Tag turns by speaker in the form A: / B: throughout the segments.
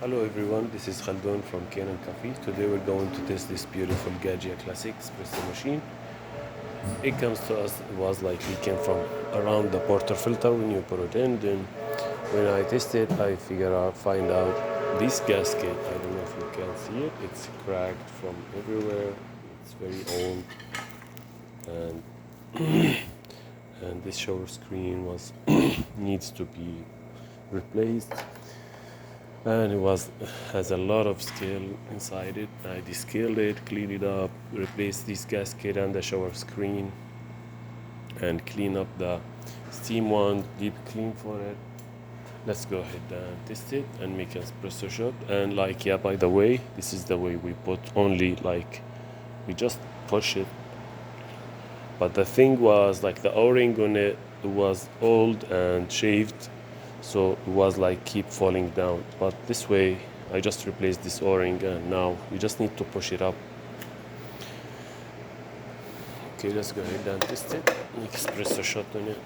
A: Hello everyone, this is Khaldun from Kanen Coffee. Today we're going to test this beautiful Gaggia Classic Espresso machine. It comes to us, it was like it came from around the porter filter when you put it in. Then when I tested, I find out this gasket, I don't know if you can see it, it's cracked from everywhere. It's very old. And this shower screen was needs to be replaced, and has a lot of scale inside it. I descaled it, cleaned it up, replaced this gasket and the shower screen, and clean up the steam one, deep clean for it. Let's go ahead and test it and make an espresso shot. And by the way, this is the way we put only we just push it. But the thing was the o-ring on it was old and shaved, so it was keep falling down. But this way I just replaced this o-ring, and now you just need to push it up. Okay, let's go ahead and test it. Make espresso shot on it.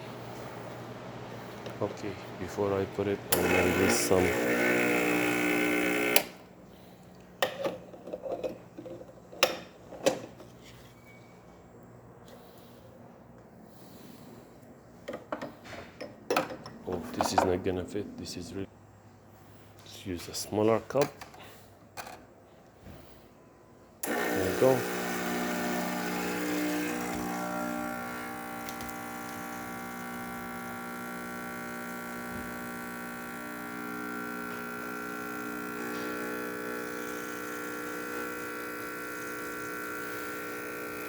A: Okay, before I put it, I'm gonna use some this is not gonna fit. This is really, let's use a smaller cup. There we go.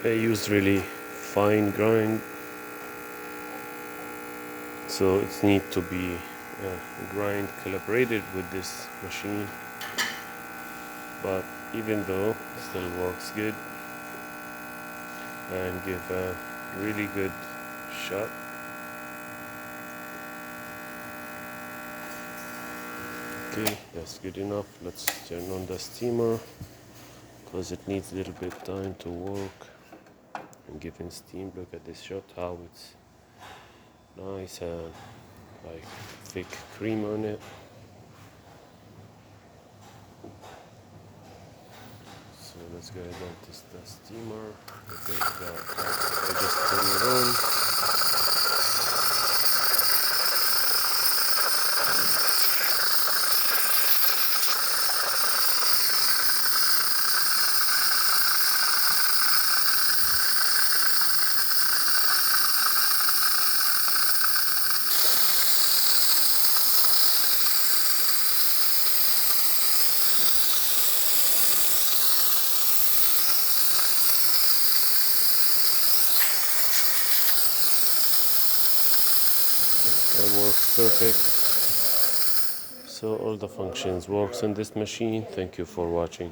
A: I use really fine grind, so it needs to be grind calibrated with this machine. But even though it still works good and give a really good shot. Okay, that's good enough. Let's turn on the steamer because it needs a little bit time to work and giving steam. Look at this shot, how it's nice and thick cream on it. So let's go ahead and test the steamer. I just turn it on. It works perfect. So all the functions works on this machine. Thank you for watching.